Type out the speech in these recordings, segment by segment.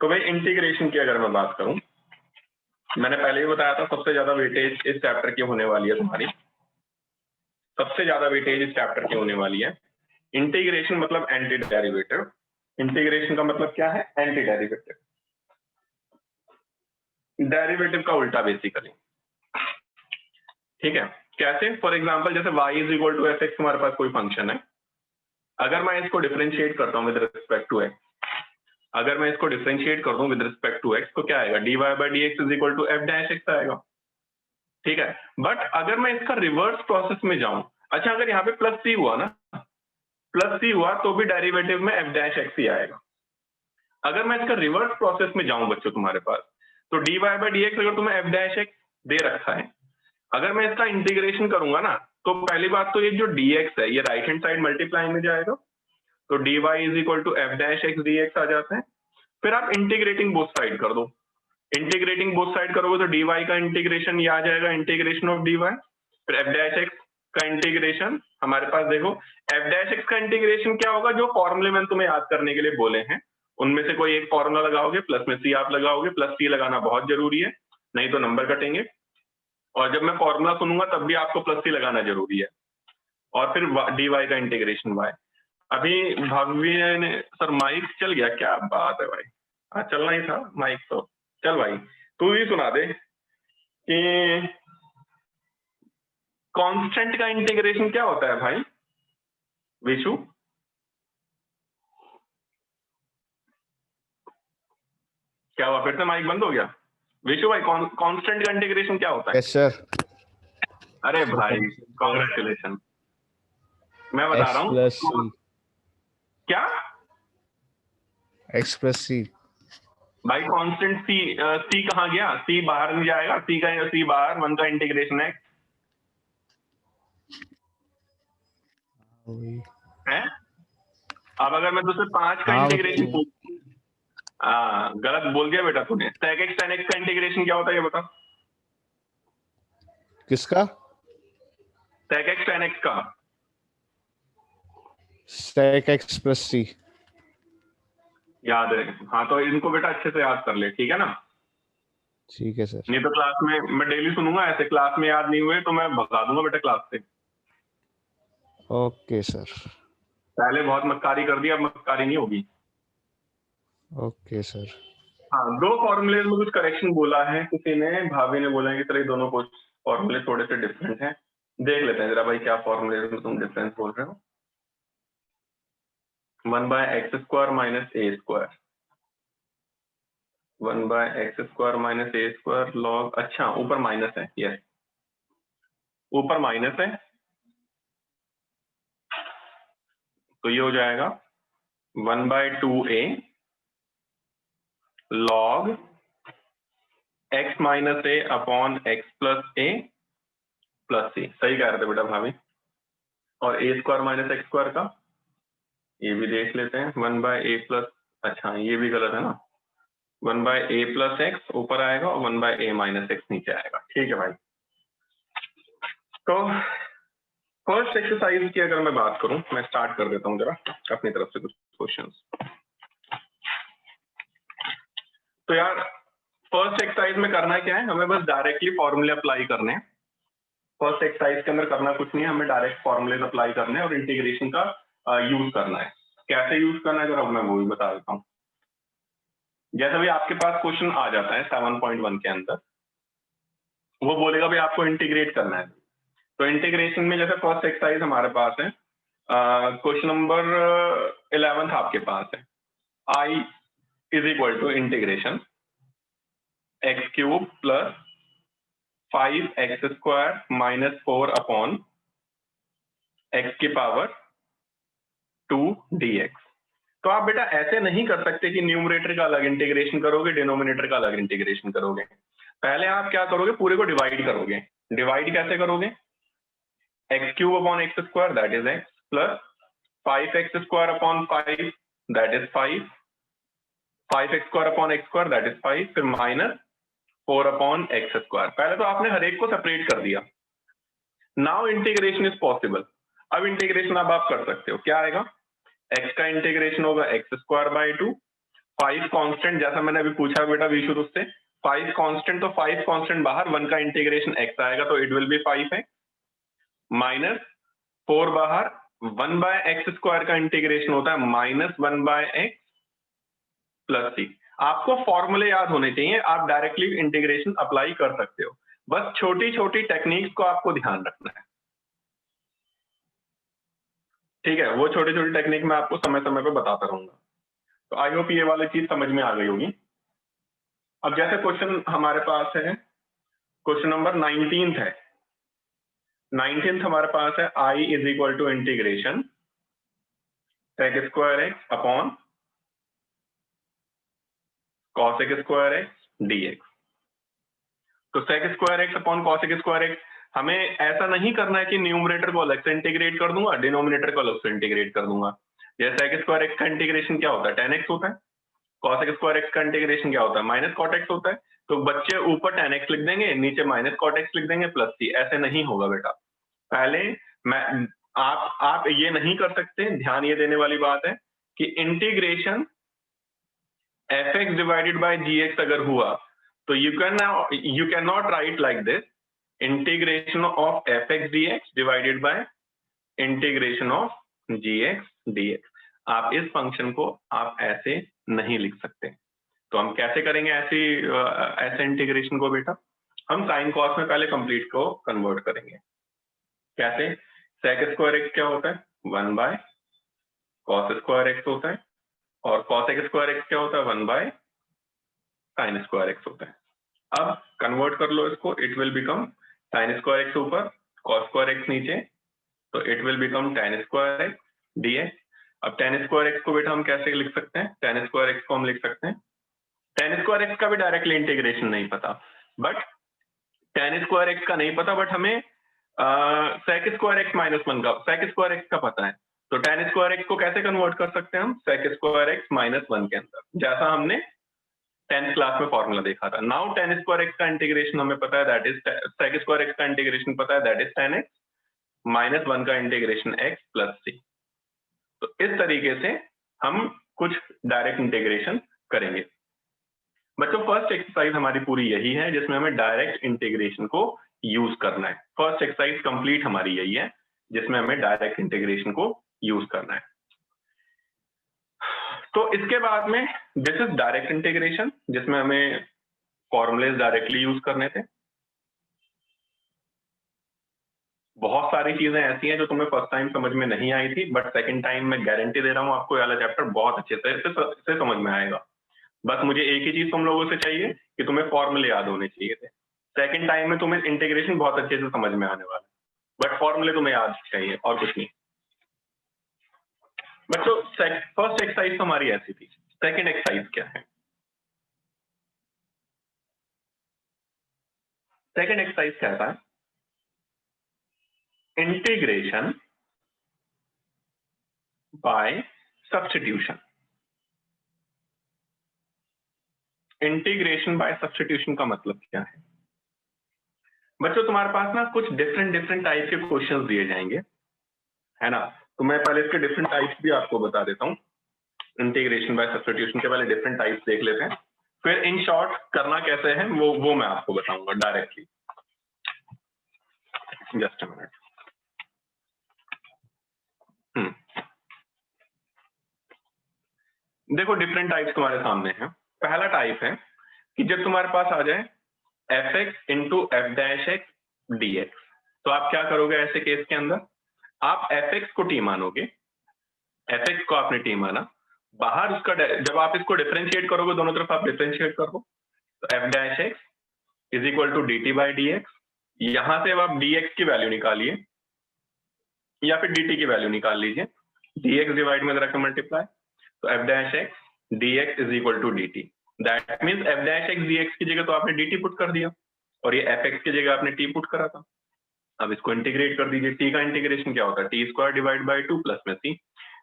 तो भाई इंटीग्रेशन की अगर मैं बात करूं, मैंने पहले ही बताया था सबसे ज्यादा वेटेज इस चैप्टर की होने वाली है तुम्हारी, सबसे ज्यादा वेटेज इस चैप्टर की होने वाली है। इंटीग्रेशन मतलब एंटी डेरिवेटिव। इंटीग्रेशन का मतलब क्या है? एंटी डेरिवेटिव, डेरिवेटिव का उल्टा बेसिकली। ठीक है, कैसे? फॉर एग्जांपल जैसे y is equal to F X, हमारे पास कोई फंक्शन है, अगर मैं इसको डिफरेंशिएट करता हूँ विद रिस्पेक्ट टू x, अगर मैं इसको डिफरेंशिएट कर दूं विद रिस्पेक्ट टू x, तो क्या आएगा? dy by D X is equal to F dash X आएगा। ठीक है, बट अगर मैं इसका रिवर्स प्रोसेस में जाऊं, अच्छा अगर यहाँ पे प्लस सी हुआ ना, प्लस सी हुआ तो भी डेरिवेटिव में एफ डैश एक्स ही आएगा। अगर मैं इसका रिवर्स प्रोसेस में जाऊं बच्चों तुम्हारे पास, तो D Y by D X अगर तुम्हें एफ डैश एक्स दे रखा है, अगर मैं इसका इंटीग्रेशन करूंगा ना, तो पहली बात तो ये जो dx है ये राइट हैंड साइड मल्टीप्लाई में जाएगा, तो dy is equal to F dash X D X आ जाता है। फिर आप इंटीग्रेटिंग बोथ साइड कर दो, इंटीग्रेटिंग बोथ साइड करोगे तो dy का इंटीग्रेशन ये आ जाएगा, इंटीग्रेशन ऑफ dy, फिर एफ डैश एक्स का इंटीग्रेशन। हमारे पास देखो एफ डैश एक्स का इंटीग्रेशन क्या होगा, जो फॉर्मूले मैंने तुम्हें याद करने के लिए बोले हैं उनमें से कोई एक फॉर्मूला लगाओगे, प्लस में सी आप लगाओगे, प्लस सी लगाना बहुत जरूरी है, नहीं तो नंबर कटेंगे। और जब मैं फॉर्मूला सुनूंगा तब भी आपको प्लस सी लगाना जरूरी है, और फिर डी वाई का इंटीग्रेशन वाई। अभी भाभी ने, सर माइक चल गया, क्या बात है भाई? हाँ चलना ही था माइक तो। चल भाई तू ही सुना दे कि कांस्टेंट का इंटीग्रेशन क्या होता है भाई विशु? क्या हुआ, फिर से माइक बंद हो गया? विशु भाई कांस्टेंट का इंटीग्रेशन क्या होता है? Yes sir. अरे भाई कांग्रेचुलेशन, मैं बता रहा हूँ। क्या? एक्स प्लस सी। भाई कांस्टेंट सी कहाँ गया? सी बाहर नहीं जाएगा, सी बाहर, वन का इंटीग्रेशन है। अब अगर मैं तुझसे 5 का इंटीग्रेशन पूछूं, गलत बोल दिया बेटा तूने। sec x tan x का इंटीग्रेशन क्या होता है ये बता? किसका? sec x tan x का। sec x प्लस सी। याद है? हाँ तो इनको बेटा अच्छे से याद कर ले, ठीक है ना? ठीक है सर। नहीं तो क्लास में मैं डेली सुनूंगा, ऐसे क्लास में याद नहीं हुए तो मैं भगा दूंगा बेटा क्लास से। Okay sir. पहले बहुत मक्कारी कर दी, अब मक्कारी नहीं होगी। Okay sir. हाँ, 2 फॉर्मूले में कुछ करेक्शन बोला है किसी ने, भाभी ने बोला कि सर दोनों कुछ फॉर्मूले थोड़े से डिफरेंट हैं। देख लेते हैं जरा भाई क्या फॉर्मूले में तुम डिफरेंस बोल रहे हो। 1 by X square minus A square, 1 by X square minus A square log, अच्छा ऊपर माइनस है, यस ऊपर माइनस है, तो ये हो जाएगा 1 by 2a log x minus A upon X plus A plus C. सही कह रहे थे बेटा भाभी। और A square minus X square का ये भी देख लेते हैं, 1 बाय ए प्लस, अच्छा ये भी गलत है ना, 1 बाय ए प्लस एक्स ऊपर आएगा और 1 बाय ए माइनस एक्स नीचे आएगा। ठीक है भाई, तो फर्स्ट एक्सरसाइज की अगर मैं बात करूं, मैं स्टार्ट कर देता हूं जरा अपनी तरफ से कुछ क्वेश्चंस। तो यार फर्स्ट एक्सरसाइज में करना क्या है, हमें बस डायरेक्टली फॉर्मूले अप्लाई करने हैं। फर्स्ट एक्सरसाइज के अंदर करना कुछ नहीं है, हमें डायरेक्ट फॉर्मूले अप्लाई करने हैं और इंटीग्रेशन का यूज करना है। कैसे यूज करना है जरा मैं वो भी बता देता हूँ। जैसे भी आपके पास क्वेश्चन आ जाता है 7.1 के अंदर, वो बोलेगा भाई आपको इंटीग्रेट करना है, तो इंटीग्रेशन में जैसे फर्स्ट एक्सरसाइज हमारे पास है, क्वेश्चन नंबर 11 आपके पास है, i is equal to integration X cube plus 5x square minus 4 upon X की पावर 2 dx। तो आप बेटा ऐसे नहीं कर सकते कि न्यूमरेटर का अलग इंटीग्रेशन करोगे, डिनोमिनेटर का अलग इंटीग्रेशन करोगे। पहले आप क्या करोगे, पूरे को डिवाइड करोगे। डिवाइड कैसे करोगे? X cube upon x square that is x plus 5x square upon 5 that is 5x square upon x square that is 5, फिर माइनस 4 अपॉन एक्स स्क्वायर। पहले तो आपने हर एक को सेपरेट कर दिया। Now integration is possible. अब इंटीग्रेशन अब आप कर सकते हो, क्या आएगा? x का इंटीग्रेशन होगा एक्स स्क्वायर बाई 2, 5 कांस्टेंट, जैसा मैंने अभी पूछा बेटा विशु उससे 5 कांस्टेंट, तो 5 कांस्टेंट बाहर, 1 का इंटीग्रेशन x आएगा तो it will be 5x minus 4 बाहर, 1/x² का इंटीग्रेशन होता है -1/x प्लस c। आपको फॉर्मूले याद होने चाहिए, आप डायरेक्टली इंटीग्रेशन अप्लाई कर सकते हो, बस छोटी छोटी टेक्निक्स को आपको ध्यान रखना है, ठीक है। वो छोटी छोटी टेक्निक मैं आपको समय समय पे बताता रहूंगा। तो आई होप ये वाली चीज समझ में आ गई होगी। अब जैसे क्वेश्चन हमारे पास है, क्वेश्चन नंबर 19 है। 19 हमारे पास है i is equal to integration sec² upon cos² dx। तो sec² अपॉन cos² हमें ऐसा नहीं करना है कि न्यूमरेटर को अलग से इंटीग्रेट कर दूंगा, डिनोमिनेटर को अलग से इंटीग्रेट कर दूंगा। जैसे sec² का इंटीग्रेशन क्या होता है, tan x होता है, cos² का इंटीग्रेशन क्या होता है, माइनस cot x होता है। तो बच्चे ऊपर tan x लिख देंगे, नीचे माइनस cot x लिख देंगे प्लस c। ऐसे नहीं होगा बेटा। पहले मैं आप ये नहीं कर सकते, ध्यान ये देने वाली बात है कि integration fx divided by gx अगर हुआ तो you can not right like this, integration of fx dx divided by integration of gx dx। आप इस फंक्शन को आप ऐसे नहीं लिख सकते। तो हम कैसे करेंगे ऐसे इंटीग्रेशन को बेटा? हम साइन कॉस में पहले कंप्लीट को कन्वर्ट करेंगे। कैसे? sec² क्या होता है, 1/cos² होता है, और cos² क्या होता है, 1/sin² होता है। अब कन्वर्ट कर लो इसको, इट विल बिकम sin² ऊपर, cos² नीचे, तो it will become tan² dx। अब tan² को बेटा हम कैसे लिख सकते हैं? tan² को हम लिख सकते हैं, tan² का भी डायरेक्टली इंटीग्रेशन नहीं पता, बट tan² का नहीं पता, बट हमें sec² -1 का sec² का पता है। तो tan² को कैसे कन्वर्ट कर सकते हैं हम? sec² -1 के अंदर, जैसा हमने 10th क्लास में फॉर्मूला देखा था। नाउ tan² का इंटीग्रेशन हमें पता है, दैट इज sec² का इंटीग्रेशन पता है, दैट इज tan x -1 का इंटीग्रेशन x प्लस c। तो इस तरीके से हम कुछ डायरेक्ट इंटीग्रेशन करेंगे। बच्चों फर्स्ट एक्सरसाइज हमारी पूरी यही है जिसमें हमें डायरेक्ट इंटीग्रेशन को यूज करना है। फर्स्ट एक्सरसाइज कंप्लीट हमारी यही है जिसमें हमें डायरेक्ट इंटीग्रेशन को यूज करना है। तो इसके बाद में दिस इज डायरेक्ट इंटीग्रेशन, जिसमें हमें फॉर्मूलेज डायरेक्टली यूज करने थे। बहुत सारी चीजें ऐसी हैं जो तुम्हें फर्स्ट टाइम समझ में नहीं आई थी, बट सेकंड टाइम मैं गारंटी दे रहा हूं आपको ये वाला चैप्टर बहुत अच्छे से समझ में आएगा। बस मुझे एक ही चीज तुम लोगों से चाहिए कि तुम्हें फॉर्मूले याद होने चाहिए थे। सेकंड टाइम में तुम्हें इंटीग्रेशन बहुत अच्छे से समझ में आने वाला है, बट फॉर्मूले तुम्हें याद चाहिए और कुछ नहीं। बच्चों फर्स्ट एक्सरसाइज तो हमारी ऐसी थी, सेकंड एक्सरसाइज क्या है? सेकंड एक्सरसाइज कहता है integration by substitution. Integration by substitution का मतलब क्या है? बच्चों तुम्हारे पास ना कुछ डिफरेंट टाइप के क्वेश्चंस दिए जाएंगे, है ना? तो मैं पहले इसके डिफरेंट टाइप्स भी आपको बता देता हूँ। इंटीग्रेशन बाय सब्स्टिट्यूशन के पहले डिफरेंट टाइप्स देख लेते हैं, फिर इन शॉर्ट करना कैसे है वो मैं आपको बताऊंगा डायरेक्टली। Just a minute. देखो डिफरेंट टाइप्स तुम्हारे सामने हैं। पहला टाइप है कि जब तुम्हारे पास आ जाए fx इंटू f' dx, तो आप क्या करोगे ऐसे केस के अंदर? आप fx को t मानोगे, fx को आपने t माना, बाहर उसका जब आप इसको डिफरेंशिएट करोगे, दोनों तरफ आप डिफरेंशिएट करो, तो f' is equal to dt by dx। यहां से अब आप dx की वैल्यू निकालिए या फिर dt की वैल्यू निकाल लीजिए, dx डिवाइड में रखें मल्टीप्लाई, तो f' dx is equal to dt। That means f' dx की जगह तो आपने dt पुट कर दिया और ये fx की जगह आपने t पुट करा था। अब इसको इंटीग्रेट कर दीजिए। t का इंटीग्रेशन क्या होता है? t² डिवाइड बाई 2 प्लस में c।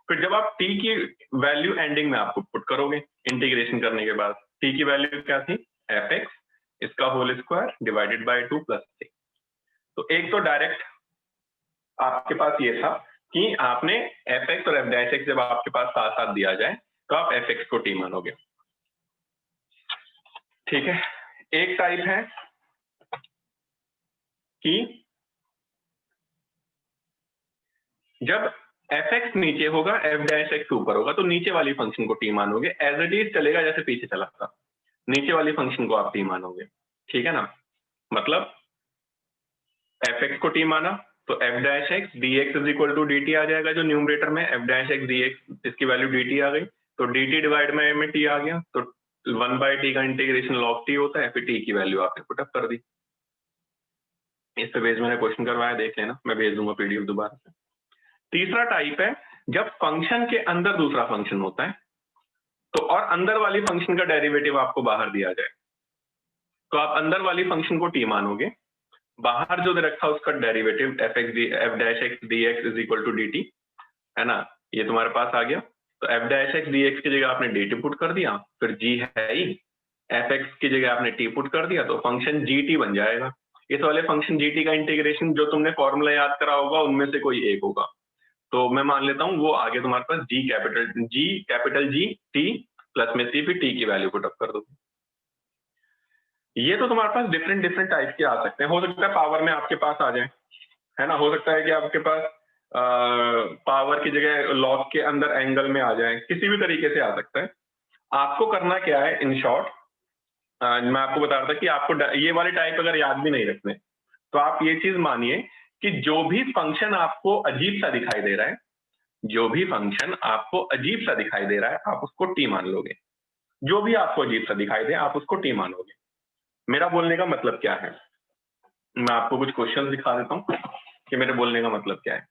फिर जब आप t की वैल्यू एंडिंग में आप पुट करोगे इंटीग्रेशन करने के बाद, t की वैल्यू क्या थी? fx, इसका whole square divided by 2 plus c। तो एक तो डायरेक्ट आपके पास ये था कि आपने fx और f' जब आपके पास साथ साथ दिया जाए तो आप fx को t मानोगे। ठीक है, एक टाइप है कि जब f(x) नीचे होगा f'(x) ऊपर होगा तो नीचे वाली फंक्शन को टी मानोगे, एज इट इज चलेगा जैसे पीछे चला था, नीचे वाली फंक्शन को आप टी मानोगे, ठीक है ना। मतलब f(x) को टी माना तो f'(x) dx is equal to dt आ जाएगा, जो न्यूमरेटर में f'(x) dx इसकी वैल्यू dt आ गई, तो dt डिवाइड में t आ गया, तो 1/t का इंटीग्रेशन log t होता है, फिर t की वैल्यू आपने पुटअप कर दी। इस पे बेस मैंने क्वेश्चन करवाया, देख लेना, मैं भेज दूंगा पीडीएफ दोबारा से। तीसरा टाइप है जब फंक्शन के अंदर दूसरा फंक्शन होता है, तो और अंदर वाली फंक्शन का डेरिवेटिव आपको बाहर दिया जाए, तो आप अंदर वाली फंक्शन को टी मानोगे, बाहर जो रखा उसका derivative f'(x) dx is equal to dt है ना, ये तुम्हारे पास आ गया, तो f'(x) dx की जगह आपने dt पुट कर दिया, फिर g है ही, fx की जगह आपने t पुट कर दिया, तो फंक्शन gt बन जाएगा। इस वाले फंक्शन gt का इंटीग्रेशन जो तुमने फॉर्मूला याद करा होगा उनमें से कोई एक होगा, तो मैं मान लेता हूं वो आगे तुम्हारे पास g capital G t plus में c, फिर t की वैल्यू पुट अप कर दो। ये तो तुम्हारे पास डिफरेंट टाइप के आ सकते हैं, हो सकता है पावर में आपके पास आ जाए, है ना, हो सकता है कि आपके पास पावर की जगह लॉग के अंदर एंगल में आ जाए, किसी भी तरीके से आ सकता है। आपको करना क्या है, इन शॉर्ट मैं आपको बता रहा था कि आपको ये वाले टाइप अगर याद भी नहीं रखने, तो आप ये चीज मानिए कि जो भी फंक्शन आपको अजीब सा दिखाई दे रहा है, जो भी फंक्शन आपको अजीब सा दिखाई दे रहा है, आप उसको टी मान लोगे। जो भी आपको अजीब सा दिखाई दे आप उसको टी मानोगे। मेरा बोलने का मतलब क्या है, मैं आपको कुछ क्वेश्चन दिखा देता हूं कि मेरे बोलने का मतलब क्या है,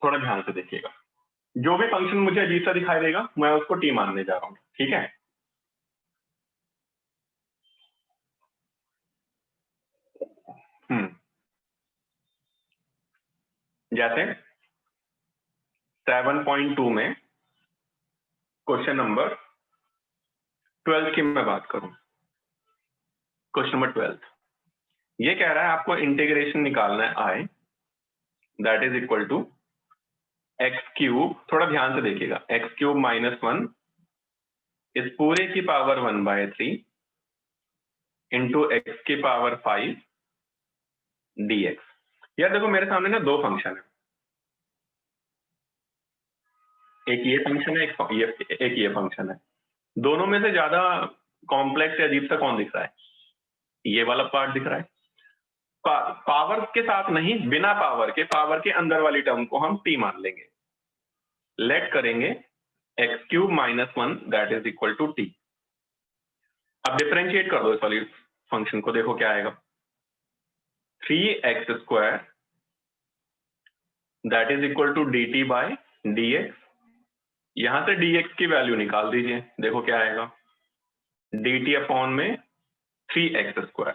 थोड़ा ध्यान से देखिएगा। जो भी फंक्शन मुझे अजीब सा दिखाई देगा मैं उसको टी मानने जा रहा हूं, ठीक है। जैसे 7.2 में क्वेश्चन नंबर 12 की मैं बात करूं, क्वेश्चन नंबर 12 ये कह रहा है आपको इंटीग्रेशन निकालना है I, that is equal to X cube, थोड़ा ध्यान से देखिएगा, एक्स क्यूब माइनस 1 इस पूरे की पावर 1/3 इंटू एक्स की पावर 5 dx। यार देखो मेरे सामने ना दो फंक्शन है, एक ये फंक्शन है, एक ये फंक्शन है, दोनों में से ज्यादा कॉम्प्लेक्स या अजीब सा कौन दिख रहा है, ये वाला पार्ट दिख रहा है। पावर के साथ नहीं, बिना पावर के अंदर वाली टर्म को हम t मान लेंगे, लेट करेंगे X cube minus 1 that is equal to T. अब डिफरेंशिएट कर दो इस वाली फंक्शन को, देखो क्या आएगा, 3x² that is equal to dt by dx। यहां से dx की वैल्यू निकाल दीजिए, देखो क्या आएगा, dt अपॉन में 3x²।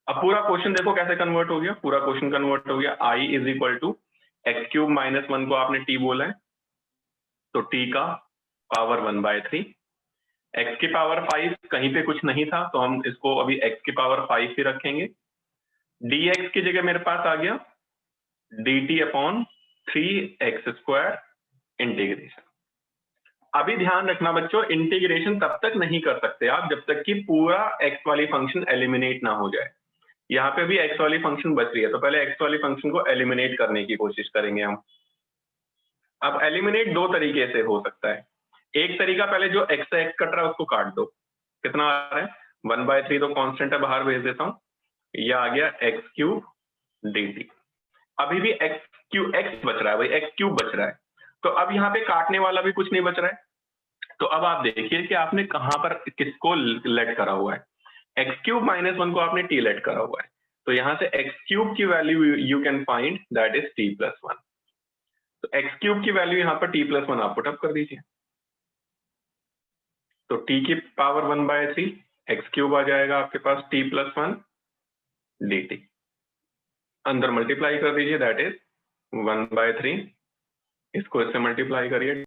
अब पूरा क्वेश्चन देखो कैसे कन्वर्ट हो गया, पूरा क्वेश्चन कन्वर्ट हो गया, i is equal to X cube minus 1 को आपने t बोला है, तो t का पावर 1/3, x की पावर 5 कहीं पे कुछ नहीं था तो हम इसको अभी x की पावर 5 ही रखेंगे, dx की जगह मेरे पास आ गया dt अपॉन 3x² इंटीग्रेशन। अभी ध्यान रखना बच्चों, इंटीग्रेशन तब तक नहीं कर सकते आप जब तक कि पूरा x वाली फंक्शन एलिमिनेट ना हो जाए। यहाँ पे भी x वाली फंक्शन बच रही है, तो पहले x वाली फंक्शन को एलिमिनेट करने की कोशिश करेंगे हम। अब एलिमिनेट दो तरीके से हो सकता है, एक तरीका पहले जो x से x कट रहा है उसको काट दो, कितना आ रहा है 1/3, तो कांस्टेंट है बाहर भेज देता हूं, यह आ गया एक्स क्यूब dt। अभी भी x बच रहा है भाई, x क्यूब बच रहा है, तो अब यहाँ पे काटने वाला भी कुछ नहीं बच रहा है, तो अब आप देखिए कि आपने कहां पर किसको लेट करा हुआ है, एक्स क्यूब माइनस 1 को आपने t लेट करा हुआ है, तो यहां से एक्स क्यूब की value you can find that is t plus 1, तो एक्स क्यूब की वैल्यू यहां पर t प्लस 1 आप पुटअप कर दीजिए, तो t की पावर 1/3 एक्स क्यूब आ जाएगा आपके पास t प्लस 1 dt, अंदर मल्टीप्लाई कर दीजिए दैट इज 1/3, इसको इससे मल्टीप्लाई करिए